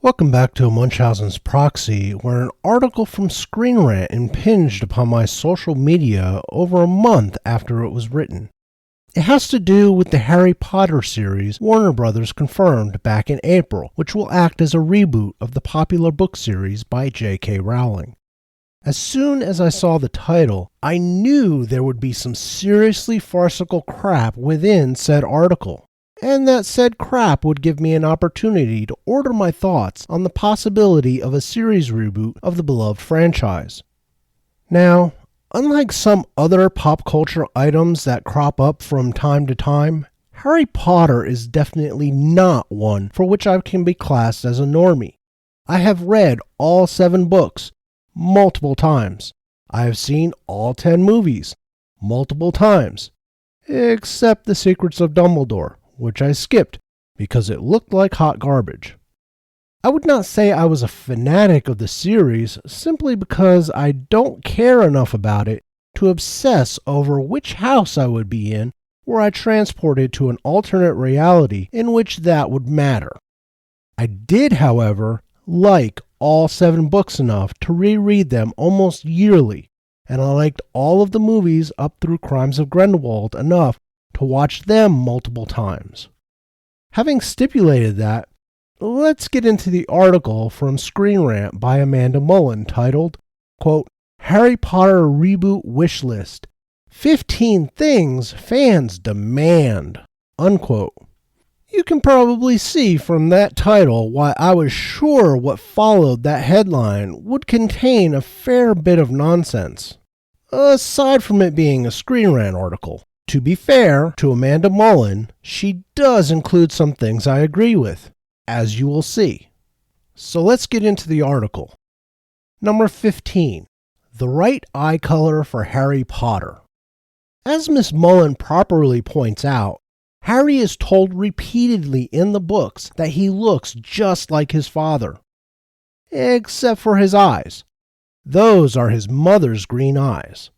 Welcome back to Munchausen's Proxy, where an article from Screen Rant impinged upon my social media over a month after it was written. It has to do with the Harry Potter series Warner Brothers confirmed back in April, which will act as a reboot of the popular book series by J.K. Rowling. As soon as I saw the title, I knew there would be some seriously farcical crap within said article, and that said crap would give me an opportunity to order my thoughts on the possibility of a series reboot of the beloved franchise. Now, unlike some other pop culture items that crop up from time to time, Harry Potter is definitely not one for which I can be classed as a normie. I have read all 7 books multiple times. I have seen all 10 movies multiple times, except The Secrets of Dumbledore, which I skipped because it looked like hot garbage. I would not say I was a fanatic of the series simply because I don't care enough about it to obsess over which house I would be in were I transported to an alternate reality in which that would matter. I did, however, like all 7 books enough to reread them almost yearly, and I liked all of the movies up through Crimes of Grindelwald enough to watch them multiple times. Having stipulated that, let's get into the article from Screen Rant by Amanda Mullen titled, quote, Harry Potter Reboot Wishlist, 15 Things Fans Demand, unquote. You can probably see from that title why I was sure what followed that headline would contain a fair bit of nonsense, aside from it being a Screen Rant article. To be fair to Amanda Mullen, she does include some things I agree with, as you will see. So let's get into the article. Number 15. The right eye color for Harry Potter. As Miss Mullen properly points out, Harry is told repeatedly in the books that he looks just like his father, except for his eyes. Those are his mother's green eyes.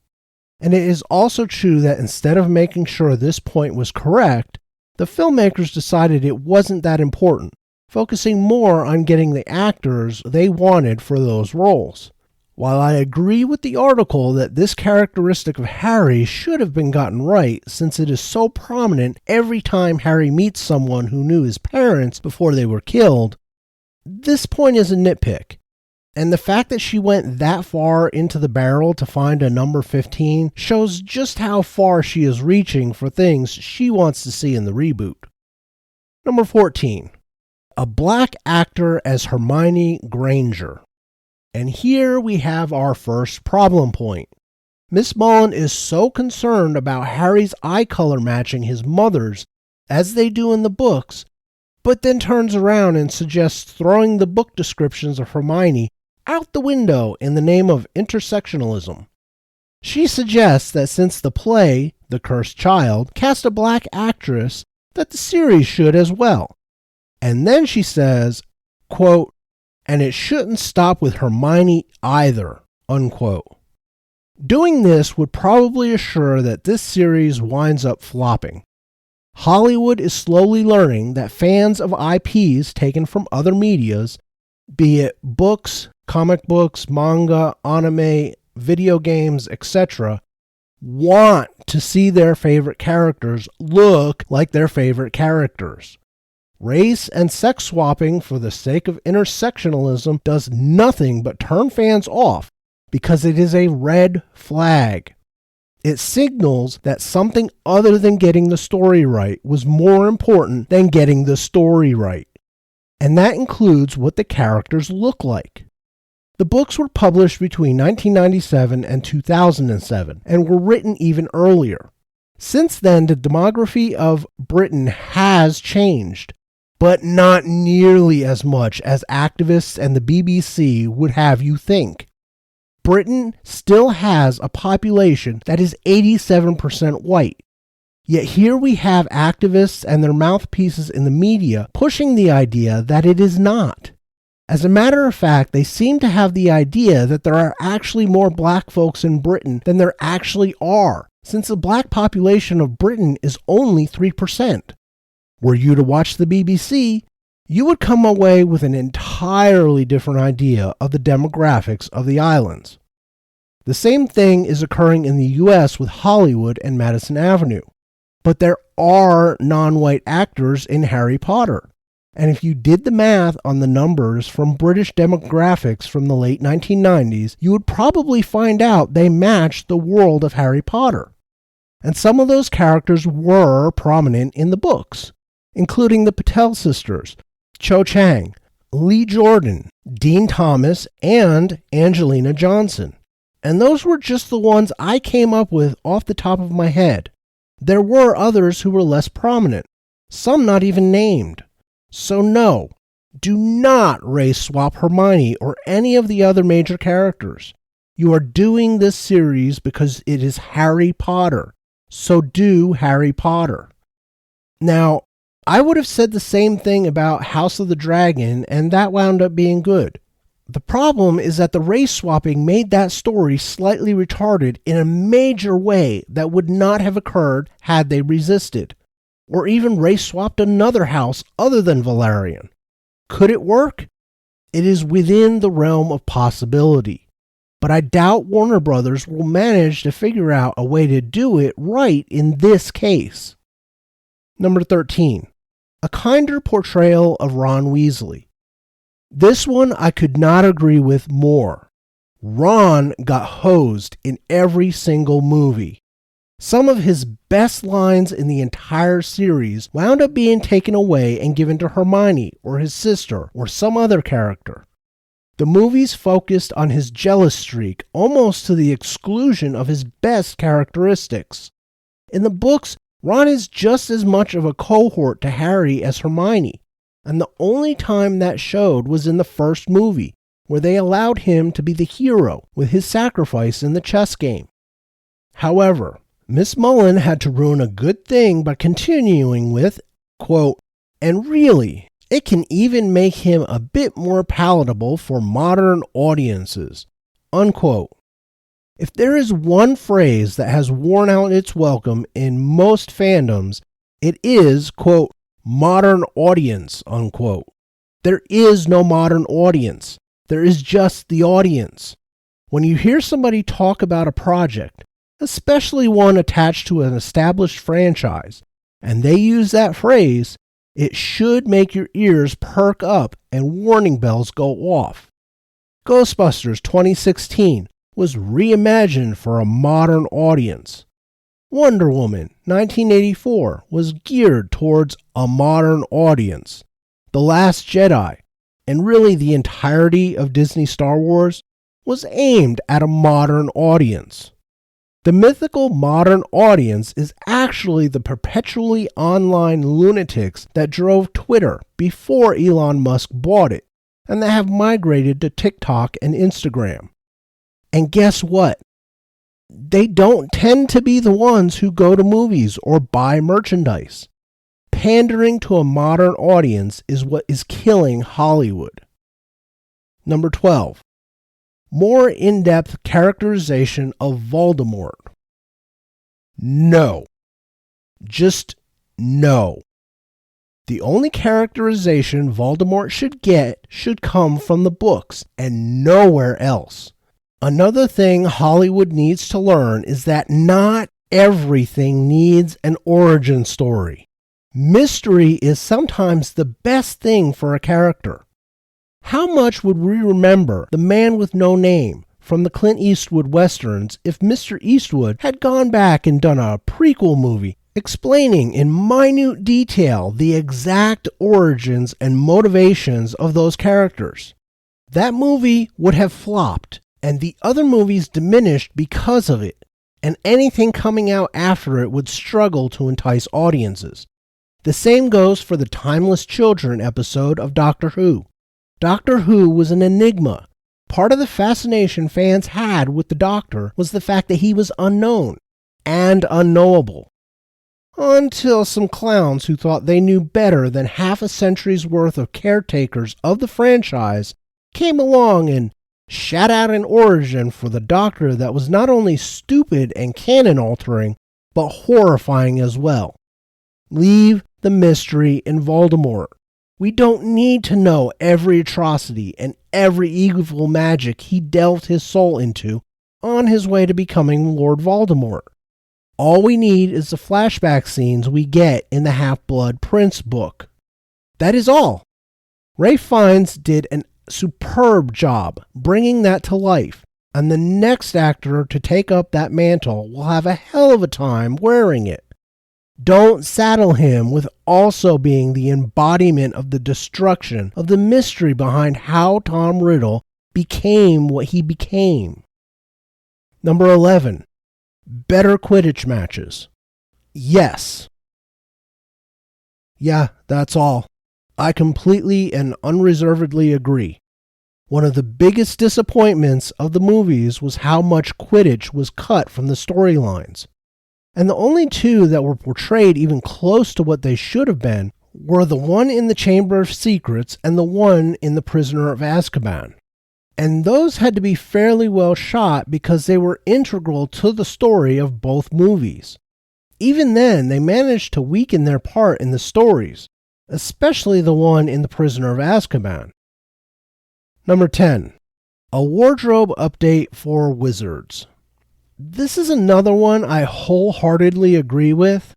And it is also true that instead of making sure this point was correct, the filmmakers decided it wasn't that important, focusing more on getting the actors they wanted for those roles. While I agree with the article that this characteristic of Harry should have been gotten right since it is so prominent every time Harry meets someone who knew his parents before they were killed, this point is a nitpick. And the fact that she went that far into the barrel to find a number 15 shows just how far she is reaching for things she wants to see in the reboot. Number 14. A black actor as Hermione Granger. And here we have our first problem point. Miss Mullen is so concerned about Harry's eye color matching his mother's, as they do in the books, but then turns around and suggests throwing the book descriptions of Hermione out the window in the name of intersectionalism. She suggests that since the play, The Cursed Child, cast a black actress, that the series should as well. And then she says, quote, and it shouldn't stop with Hermione either, unquote. Doing this would probably assure that this series winds up flopping. Hollywood is slowly learning that fans of IPs taken from other medias, be it books, comic books, manga, anime, video games, etc., want to see their favorite characters look like their favorite characters. Race and sex swapping for the sake of intersectionalism does nothing but turn fans off because it is a red flag. It signals that something other than getting the story right was more important than getting the story right. And that includes what the characters look like. The books were published between 1997 and 2007 and were written even earlier. Since then, the demography of Britain has changed, but not nearly as much as activists and the BBC would have you think. Britain still has a population that is 87% white. Yet here we have activists and their mouthpieces in the media pushing the idea that it is not. As a matter of fact, they seem to have the idea that there are actually more black folks in Britain than there actually are, since the black population of Britain is only 3%. Were you to watch the BBC, you would come away with an entirely different idea of the demographics of the islands. The same thing is occurring in the US with Hollywood and Madison Avenue. But there are non-white actors in Harry Potter. And if you did the math on the numbers from British demographics from the late 1990s, you would probably find out they matched the world of Harry Potter. And some of those characters were prominent in the books, including the Patel sisters, Cho Chang, Lee Jordan, Dean Thomas, and Angelina Johnson. And those were just the ones I came up with off the top of my head. There were others who were less prominent, some not even named. So no, do not race swap Hermione or any of the other major characters. You are doing this series because it is Harry Potter, so do Harry Potter. Now, I would have said the same thing about House of the Dragon, and that wound up being good. The problem is that the race swapping made that story slightly retarded in a major way that would not have occurred had they resisted, or even race swapped another house other than Valerian. Could it work? It is within the realm of possibility, but I doubt Warner Brothers will manage to figure out a way to do it right in this case. Number 13. A kinder portrayal of Ron Weasley. This one I could not agree with more. Ron got hosed in every single movie. Some of his best lines in the entire series wound up being taken away and given to Hermione or his sister or some other character. The movies focused on his jealous streak almost to the exclusion of his best characteristics. In the books, Ron is just as much of a cohort to Harry as Hermione. And the only time that showed was in the first movie, where they allowed him to be the hero with his sacrifice in the chess game. However, Miss Mullen had to ruin a good thing by continuing with, quote, and really, it can even make him a bit more palatable for modern audiences, unquote. If there is one phrase that has worn out its welcome in most fandoms, it is, quote, modern audience, unquote. There is no modern audience. There is just the audience. When you hear somebody talk about a project, especially one attached to an established franchise, and they use that phrase, it should make your ears perk up and warning bells go off. Ghostbusters 2016 was reimagined for a modern audience. Wonder Woman 1984 was geared towards a modern audience. The Last Jedi, and really the entirety of Disney Star Wars, was aimed at a modern audience. The mythical modern audience is actually the perpetually online lunatics that drove Twitter before Elon Musk bought it, and that have migrated to TikTok and Instagram. And guess what? They don't tend to be the ones who go to movies or buy merchandise. Pandering to a modern audience is what is killing Hollywood. Number 12. More in-depth characterization of Voldemort. No. Just no. The only characterization Voldemort should get should come from the books and nowhere else. Another thing Hollywood needs to learn is that not everything needs an origin story. Mystery is sometimes the best thing for a character. How much would we remember The Man with No Name from the Clint Eastwood westerns if Mr. Eastwood had gone back and done a prequel movie explaining in minute detail the exact origins and motivations of those characters? That movie would have flopped, and the other movies diminished because of it, and anything coming out after it would struggle to entice audiences. The same goes for the Timeless Children episode of Doctor Who. Doctor Who was an enigma. Part of the fascination fans had with the Doctor was the fact that he was unknown and unknowable. Until some clowns who thought they knew better than half a century's worth of caretakers of the franchise came along and shat out an origin for the Doctor that was not only stupid and canon-altering, but horrifying as well. Leave the mystery in Voldemort. We don't need to know every atrocity and every evil magic he delved his soul into on his way to becoming Lord Voldemort. All we need is the flashback scenes we get in the Half-Blood Prince book. That is all. Ralph Fiennes did a superb job bringing that to life, and the next actor to take up that mantle will have a hell of a time wearing it. Don't saddle him with also being the embodiment of the destruction of the mystery behind how Tom Riddle became what he became. Number 11. Better Quidditch matches. Yes. Yeah, that's all. I completely and unreservedly agree. One of the biggest disappointments of the movies was how much Quidditch was cut from the storylines. And the only two that were portrayed even close to what they should have been were the one in the Chamber of Secrets and the one in the Prisoner of Azkaban. And those had to be fairly well shot because they were integral to the story of both movies. Even then, they managed to weaken their part in the stories, especially the one in the Prisoner of Azkaban. Number 10. A wardrobe update for wizards. This is another one I wholeheartedly agree with.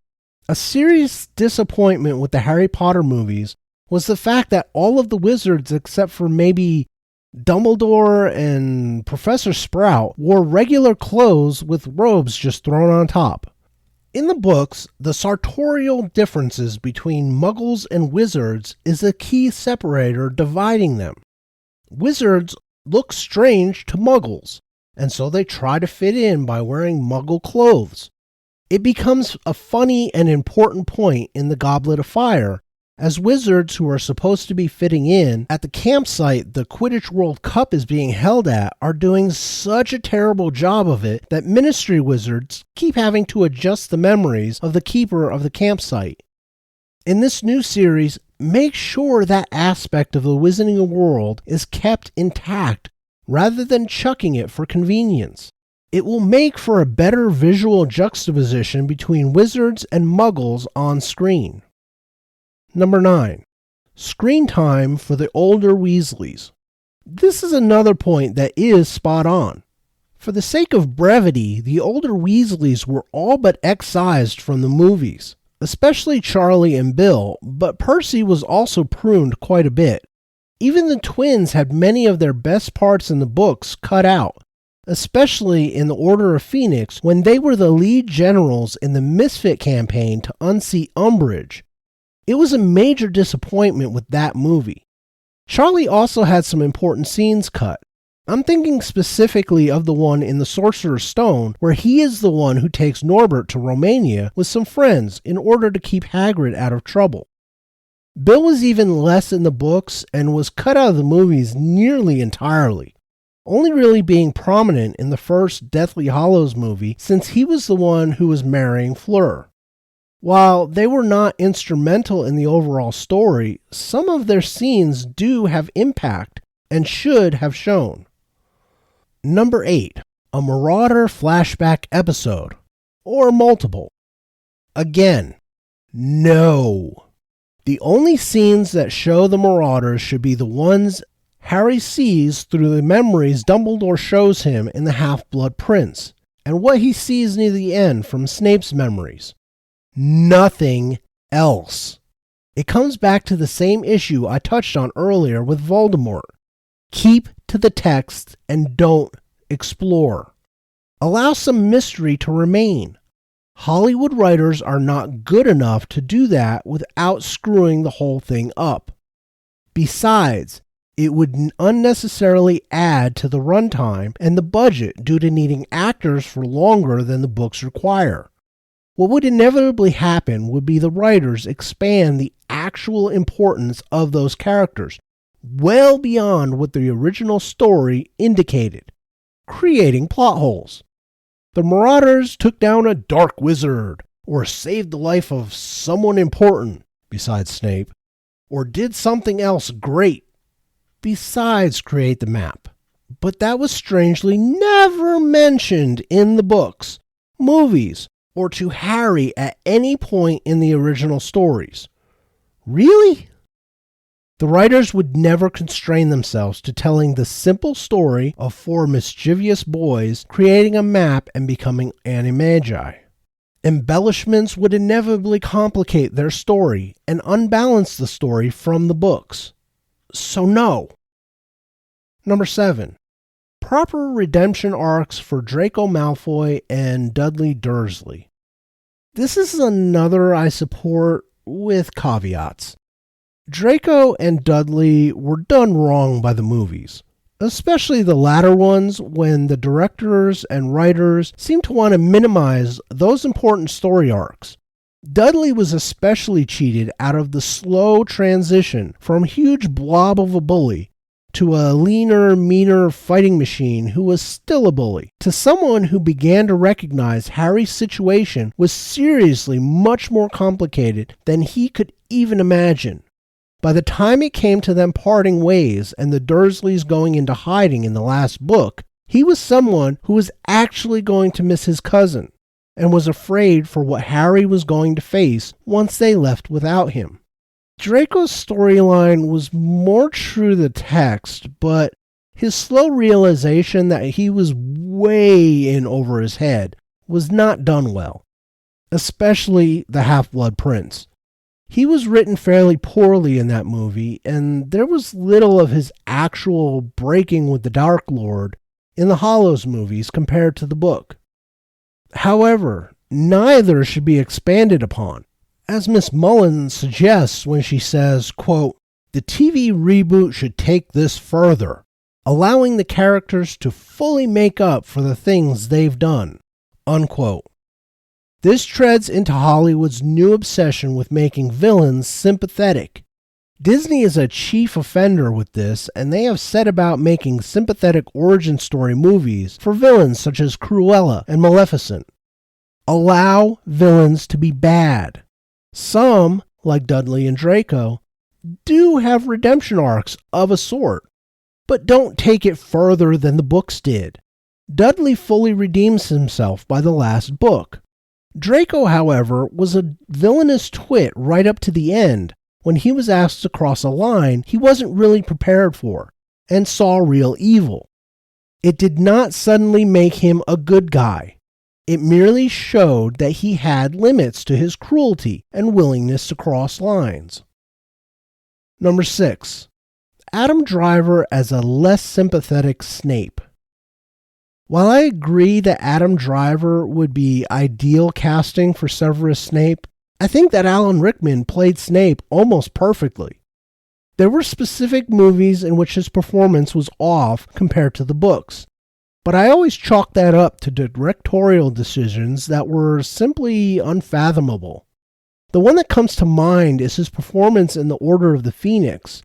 A serious disappointment with the Harry Potter movies was the fact that all of the wizards except for maybe Dumbledore and Professor Sprout wore regular clothes with robes just thrown on top. In the books, the sartorial differences between muggles and wizards is a key separator dividing them. Wizards look strange to muggles, and so they try to fit in by wearing muggle clothes. It becomes a funny and important point in the Goblet of Fire, as wizards who are supposed to be fitting in at the campsite the Quidditch World Cup is being held at are doing such a terrible job of it that Ministry wizards keep having to adjust the memories of the keeper of the campsite. In this new series, make sure that aspect of the Wizarding World is kept intact rather than chucking it for convenience. It will make for a better visual juxtaposition between wizards and muggles on screen. Number 9. Screen time for the older Weasleys. This is another point that is spot on. For the sake of brevity, the older Weasleys were all but excised from the movies, especially Charlie and Bill, but Percy was also pruned quite a bit. Even the twins had many of their best parts in the books cut out, especially in the Order of Phoenix when they were the lead generals in the Misfit campaign to unseat Umbridge. It was a major disappointment with that movie. Charlie also had some important scenes cut. I'm thinking specifically of the one in The Sorcerer's Stone where he is the one who takes Norbert to Romania with some friends in order to keep Hagrid out of trouble. Bill was even less in the books and was cut out of the movies nearly entirely, only really being prominent in the first Deathly Hallows movie since he was the one who was marrying Fleur. While they were not instrumental in the overall story, some of their scenes do have impact and should have shown. Number 8. A Marauder flashback episode. Or multiple. Again, no. The only scenes that show the Marauders should be the ones Harry sees through the memories Dumbledore shows him in the Half-Blood Prince, and what he sees near the end from Snape's memories. Nothing else. It comes back to the same issue I touched on earlier with Voldemort. Keep to the text and don't explore. Allow some mystery to remain. Hollywood writers are not good enough to do that without screwing the whole thing up. Besides, it would unnecessarily add to the runtime and the budget due to needing actors for longer than the books require. What would inevitably happen would be the writers expand the actual importance of those characters well beyond what the original story indicated, creating plot holes. The Marauders took down a dark wizard, or saved the life of someone important besides Snape, or did something else great besides create the map. But that was strangely never mentioned in the books, movies, or to Harry at any point in the original stories. Really? The writers would never constrain themselves to telling the simple story of four mischievous boys creating a map and becoming animagi. Embellishments would inevitably complicate their story and unbalance the story from the books. So no. Number 7. Proper redemption arcs for Draco Malfoy and Dudley Dursley. This is another I support with caveats. Draco and Dudley were done wrong by the movies, especially the latter ones when the directors and writers seem to want to minimize those important story arcs. Dudley was especially cheated out of the slow transition from a huge blob of a bully to a leaner, meaner fighting machine who was still a bully, to someone who began to recognize Harry's situation was seriously much more complicated than he could even imagine. By the time it came to them parting ways and the Dursleys going into hiding in the last book, he was someone who was actually going to miss his cousin and was afraid for what Harry was going to face once they left without him. Draco's storyline was more true to the text, but his slow realization that he was way in over his head was not done well, especially the Half-Blood Prince. He was written fairly poorly in that movie, and there was little of his actual breaking with the Dark Lord in the Hollows movies compared to the book. However, neither should be expanded upon, as Miss Mullins suggests when she says, quote, "The TV reboot should take this further, allowing the characters to fully make up for the things they've done," unquote. This treads into Hollywood's new obsession with making villains sympathetic. Disney is a chief offender with this, and they have set about making sympathetic origin story movies for villains such as Cruella and Maleficent. Allow villains to be bad. Some, like Dudley and Draco, do have redemption arcs of a sort, but don't take it further than the books did. Dudley fully redeems himself by the last book. Draco, however, was a villainous twit right up to the end when he was asked to cross a line he wasn't really prepared for and saw real evil. It did not suddenly make him a good guy. It merely showed that he had limits to his cruelty and willingness to cross lines. Number 6. Adam Driver as a less sympathetic Snape. While I agree that Adam Driver would be ideal casting for Severus Snape, I think that Alan Rickman played Snape almost perfectly. There were specific movies in which his performance was off compared to the books, but I always chalk that up to directorial decisions that were simply unfathomable. The one that comes to mind is his performance in The Order of the Phoenix,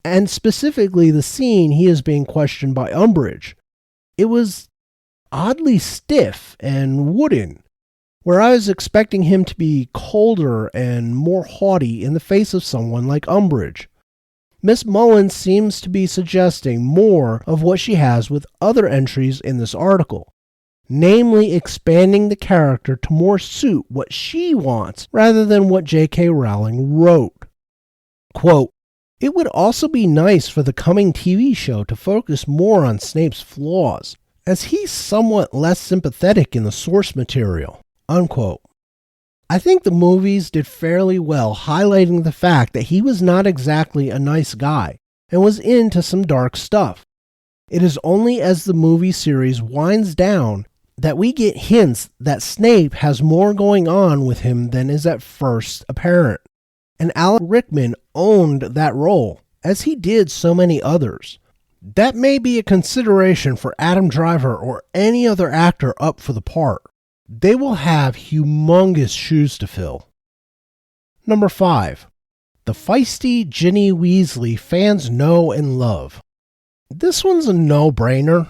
and specifically the scene he is being questioned by Umbridge. It was oddly stiff and wooden, where I was expecting him to be colder and more haughty in the face of someone like Umbridge. Miss Mullins seems to be suggesting more of what she has with other entries in this article, namely expanding the character to more suit what she wants rather than what J.K. Rowling wrote. Quote, "It would also be nice for the coming TV show to focus more on Snape's flaws, as he's somewhat less sympathetic in the source material," unquote. I think the movies did fairly well highlighting the fact that he was not exactly a nice guy and was into some dark stuff. It is only as the movie series winds down that we get hints that Snape has more going on with him than is at first apparent. And Alan Rickman owned that role, as he did so many others. That may be a consideration for Adam Driver or any other actor up for the part. They will have humongous shoes to fill. Number 5. The feisty Ginny Weasley fans know and love. This one's a no-brainer.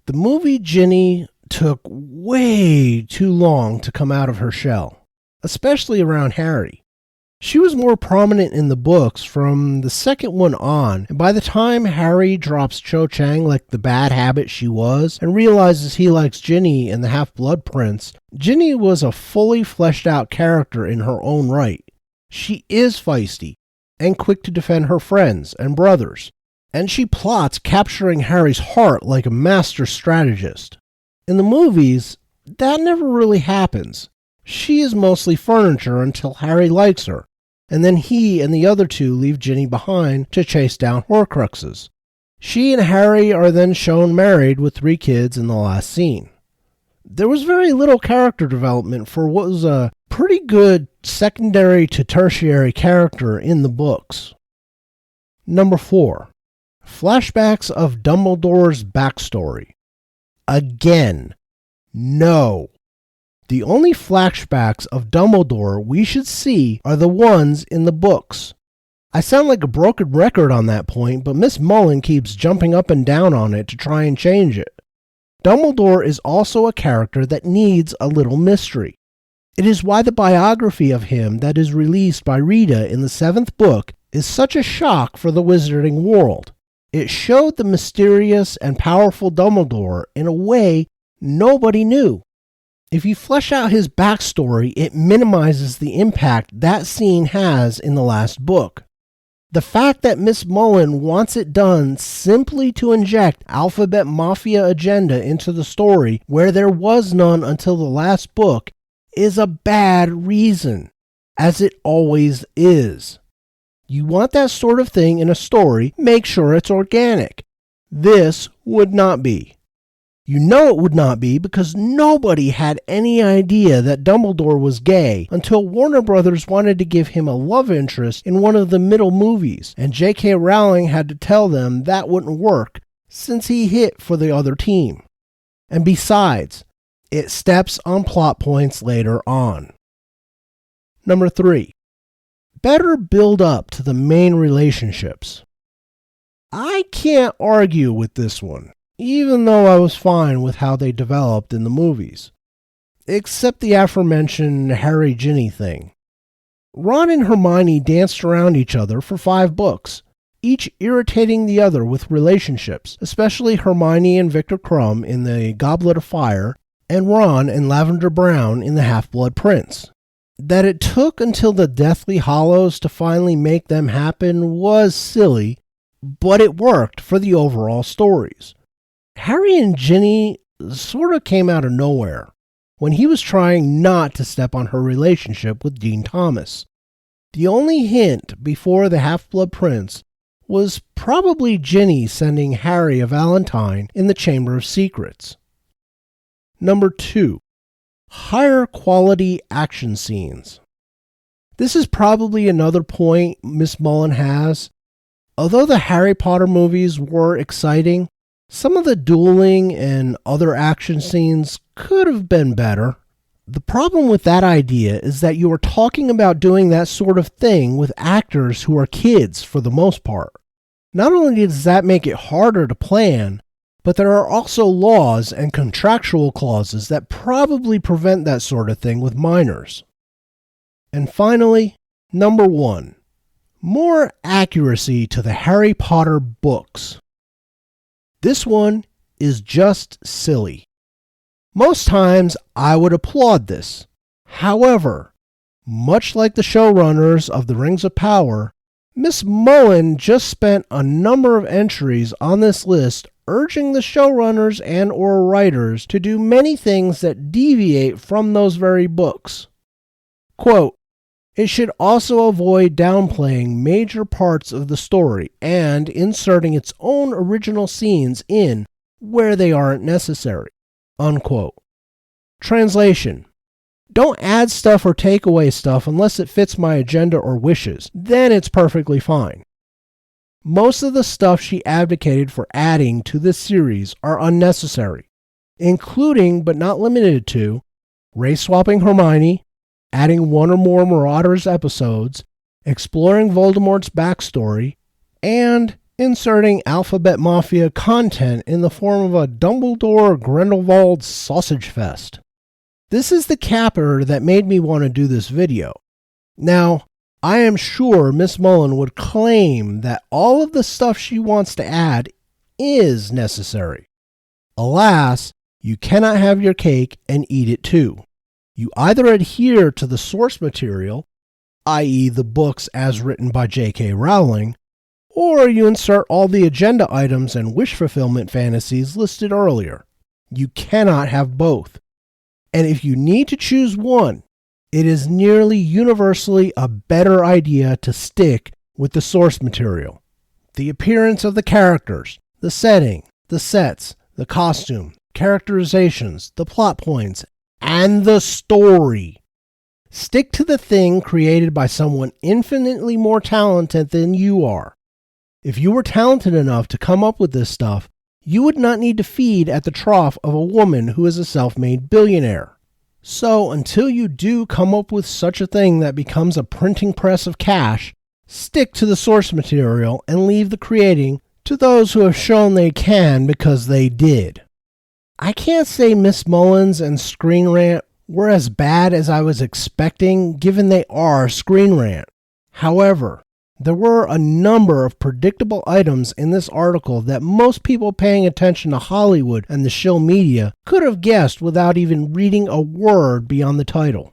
The movie Ginny took way too long to come out of her shell, especially around Harry. She was more prominent in the books from the second one on, and by the time Harry drops Cho Chang like the bad habit she was, and realizes he likes Ginny and the Half-Blood Prince, Ginny was a fully fleshed out character in her own right. She is feisty, and quick to defend her friends and brothers, and she plots capturing Harry's heart like a master strategist. In the movies, that never really happens. She is mostly furniture until Harry likes her, and then he and the other two leave Ginny behind to chase down Horcruxes. She and Harry are then shown married with 3 kids in the last scene. There was very little character development for what was a pretty good secondary to tertiary character in the books. Number 4. Flashbacks of Dumbledore's backstory. Again, no. The only flashbacks of Dumbledore we should see are the ones in the books. I sound like a broken record on that point, but Miss Mullen keeps jumping up and down on it to try and change it. Dumbledore is also a character that needs a little mystery. It is why the biography of him that is released by Rita in the 7th book is such a shock for the wizarding world. It showed the mysterious and powerful Dumbledore in a way nobody knew. If you flesh out his backstory, it minimizes the impact that scene has in the last book. The fact that Miss Mullen wants it done simply to inject Alphabet Mafia agenda into the story where there was none until the last book is a bad reason, as it always is. You want that sort of thing in a story, make sure it's organic. This would not be. You know it would not be because nobody had any idea that Dumbledore was gay until Warner Brothers wanted to give him a love interest in one of the middle movies, and J.K. Rowling had to tell them that wouldn't work since he hit for the other team. And besides, it steps on plot points later on. Number 3. Better build up to the main relationships. I can't argue with this one, even though I was fine with how they developed in the movies. Except the aforementioned Harry-Ginny thing. Ron and Hermione danced around each other for 5 books, each irritating the other with relationships, especially Hermione and Victor Crumb in The Goblet of Fire, and Ron and Lavender Brown in The Half-Blood Prince. That it took until the Deathly Hallows to finally make them happen was silly, but it worked for the overall stories. Harry and Ginny sort of came out of nowhere when he was trying not to step on her relationship with Dean Thomas. The only hint before The Half-Blood Prince was probably Ginny sending Harry a valentine in the Chamber of Secrets. Number 2. Higher quality action scenes. This is probably another point Miss Mullen has. Although the Harry Potter movies were exciting, some of the dueling and other action scenes could have been better. The problem with that idea is that you are talking about doing that sort of thing with actors who are kids for the most part. Not only does that make it harder to plan, but there are also laws and contractual clauses that probably prevent that sort of thing with minors. And finally, number 1. More accuracy to the Harry Potter books. This one is just silly. Most times I would applaud this. However, much like the showrunners of The Rings of Power, Miss Mullen just spent a number of entries on this list urging the showrunners and/or writers to do many things that deviate from those very books. Quote, it should also avoid downplaying major parts of the story and inserting its own original scenes in where they aren't necessary. Unquote. Translation. Don't add stuff or take away stuff unless it fits my agenda or wishes. Then it's perfectly fine. Most of the stuff she advocated for adding to this series are unnecessary, including but not limited to race-swapping Hermione, adding one or more Marauders episodes, exploring Voldemort's backstory, and inserting Alphabet Mafia content in the form of a Dumbledore-Grindelwald sausage fest. This is the capper that made me want to do this video. Now, I am sure Miss Mullen would claim that all of the stuff she wants to add is necessary. Alas, you cannot have your cake and eat it too. You either adhere to the source material i.e. the books as written by J.K. Rowling, or you insert all the agenda items and wish fulfillment fantasies listed earlier. You cannot have both. And if you need to choose one, it is nearly universally a better idea to stick with the source material. The appearance of the characters, the setting, the sets, the costume, characterizations, the plot points, and the story. Stick to the thing created by someone infinitely more talented than you are. If you were talented enough to come up with this stuff, you would not need to feed at the trough of a woman who is a self-made billionaire. So until you do come up with such a thing that becomes a printing press of cash, stick to the source material and leave the creating to those who have shown they can because they did. I can't say Miss Mullins and Screen Rant were as bad as I was expecting, given they are Screen Rant. However, there were a number of predictable items in this article that most people paying attention to Hollywood and the shill media could have guessed without even reading a word beyond the title.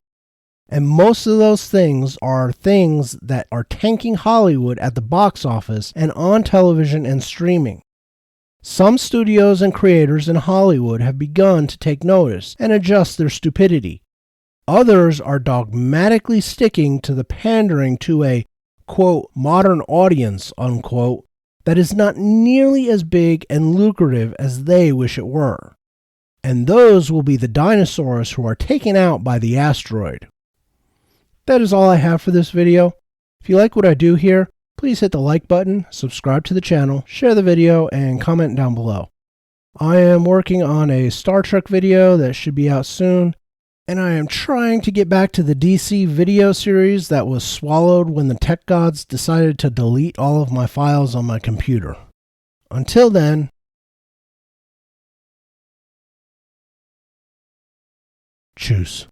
And most of those things are things that are tanking Hollywood at the box office and on television and streaming. Some studios and creators in Hollywood have begun to take notice and adjust their stupidity. Others are dogmatically sticking to the pandering to a, quote, modern audience, unquote, that is not nearly as big and lucrative as they wish it were. And those will be the dinosaurs who are taken out by the asteroid. That is all I have for this video. If you like what I do here, please hit the like button, subscribe to the channel, share the video, and comment down below. I am working on a Star Trek video that should be out soon, and I am trying to get back to the DC video series that was swallowed when the tech gods decided to delete all of my files on my computer. Until then, tschüss.